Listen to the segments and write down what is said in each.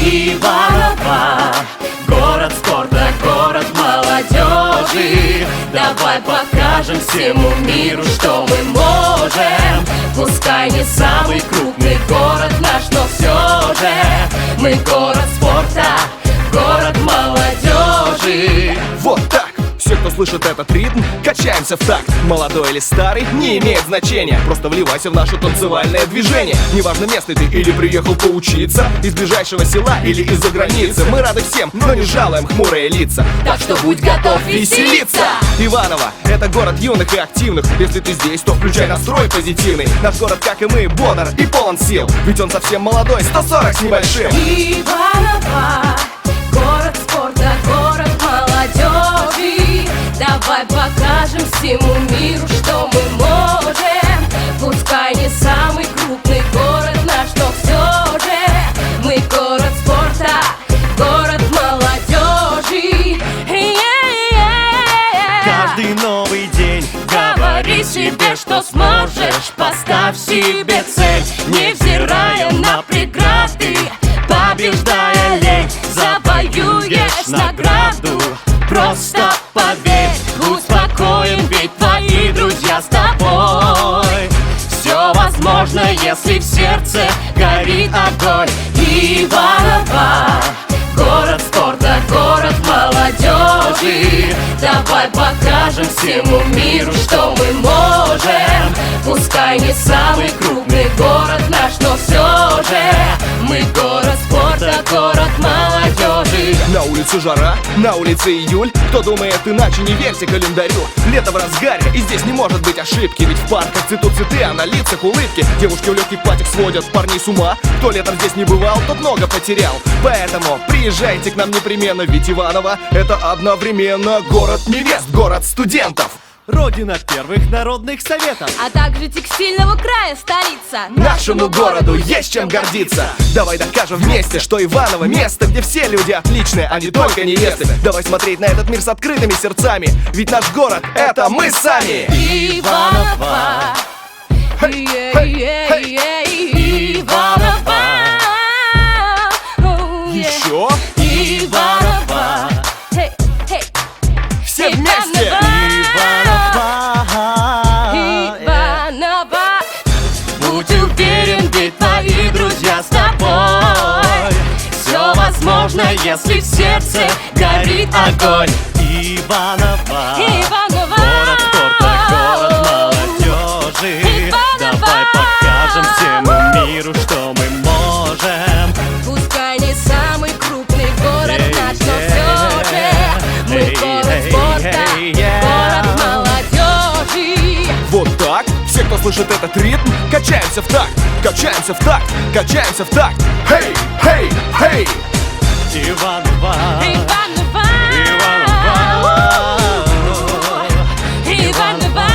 Иваново, город спорта, город молодежи. Давай покажем всему миру, что мы можем. Пускай не самый крупный город наш, но все же мы город спорта, город молодежи. Вот так! Все, кто слышит этот ритм, качаемся в такт. Молодой или старый, не имеет значения. Просто вливайся в наше танцевальное движение. Неважно, местный ты или приехал поучиться, из ближайшего села или из-за границы. Мы рады всем, но не жалуем хмурые лица. Так что будь готов веселиться! Иваново — это город юных и активных. Если ты здесь, то включай настрой позитивный. Наш город, как и мы, бодр и полон сил. Ведь он совсем молодой, 140 с небольшим. Иваново, город спорта, город молодежи. Давай покажем всему миру, что мы можем. Пускай не самый крупный город наш, но все же мы город спорта, город молодежи. Каждый новый день Говори себе, что сможешь. Поставь себе цель, невзирая на преграды. Побеждая лень, завоюешь награду. Просто поверь, будь спокоен, ведь твои друзья с тобой. Все возможно, если в сердце горит огонь. Иваново, город спорта, город молодежи. Давай покажем всему миру, что мы можем. Пускай не самый крупный город наш, но все же мы город спорта, город молодежи. На улице жара, на улице июль. Кто думает иначе, не верьте календарю. Лето в разгаре, и здесь не может быть ошибки. Ведь в парках цветут цветы, а на лицах улыбки. Девушки в легких платьях сводят парней с ума. Кто летом здесь не бывал, тот много потерял. Поэтому приезжайте к нам непременно. Ведь Иваново — это одновременно город невест, город студентов, родина первых народных советов, а также текстильного края, столица. Нашему городу есть чем гордиться. Давай докажем вместе, что Иваново — место, где все люди отличные, а не только невесты. Давай смотреть на этот мир с открытыми сердцами. Ведь наш город — это мы сами. Иваново, Иваново, Еще Иваново, все вместе. Иваново. Будь уверен, ведь твои друзья с тобой. Все возможно, если в сердце горит огонь. Иваново, Иваново, город спорта, город молодежи. Давай покажем всему миру, что мы можем. пускай не самый крупный город наш, но все же мы город спорта, город молодежи. Вот так, все, кто слышит этот ритм, качаемся в такт, качаемся в такт, качаемся в такт. Хей, хей, хей! Иваново, Иваново, Иваново. Иваново.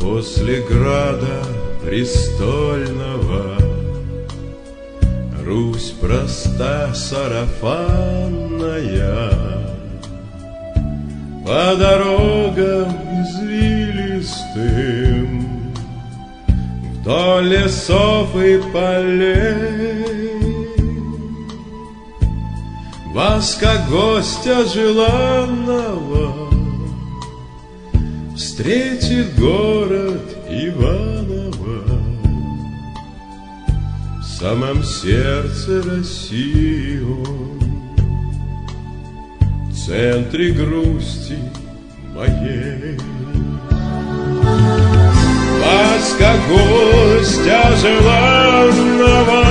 После града престольного Русь проста сарафанная, по дорогам извилистым, вдоль лесов и полей. Вас, как гостя желанного, встретит город Иваново в самом сердце России он, в центре грусти моей. Вас, как гостя желанного,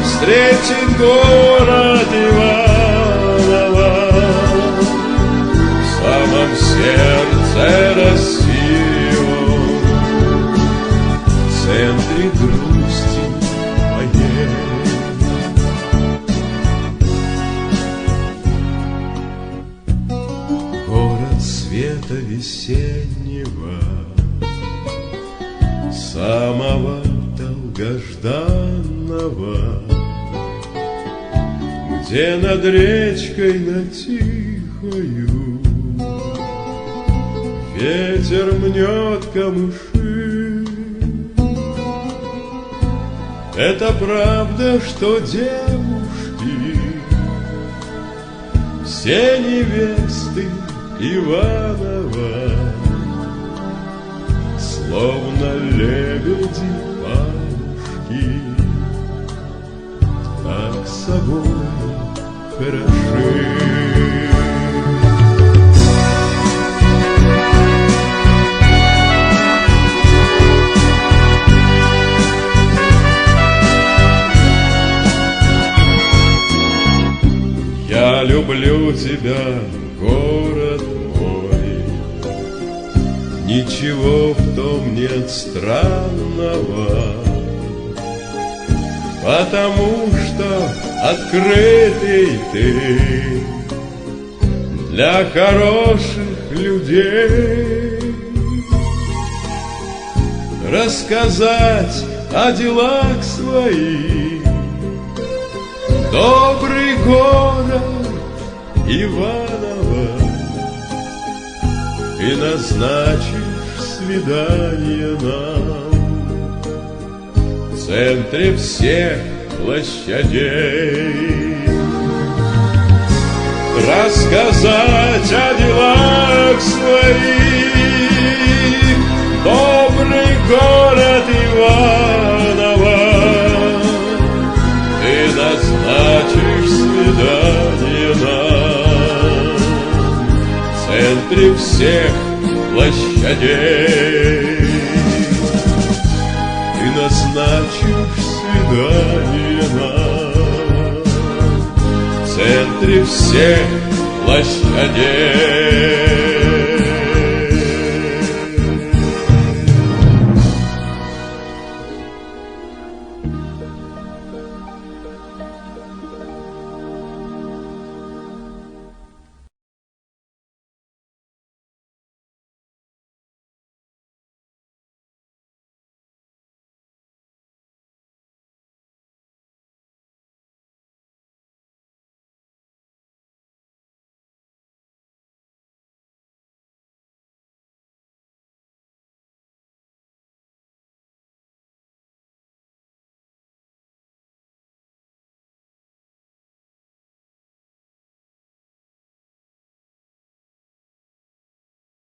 встретит город Иваново в самом сердце России он, в центре грусти моей. самого долгожданного, где над речкой на тихою ветер мнет камыши. Это правда, что девушки все невесты Иванова, словно лебеди-павушки, так собой хороши. Я люблю тебя, город мой, ничего в том нет странного, потому что открытый ты для хороших людей. Рассказать о делах своих добрый город Иваново, ты назначишь свидание нам в центре всех площадей. Рассказать о делах своих добрый город Иваново, ты назначишь свидание нам в центре всех площадей. Ты назначишь свидание нам в центре всех площадей.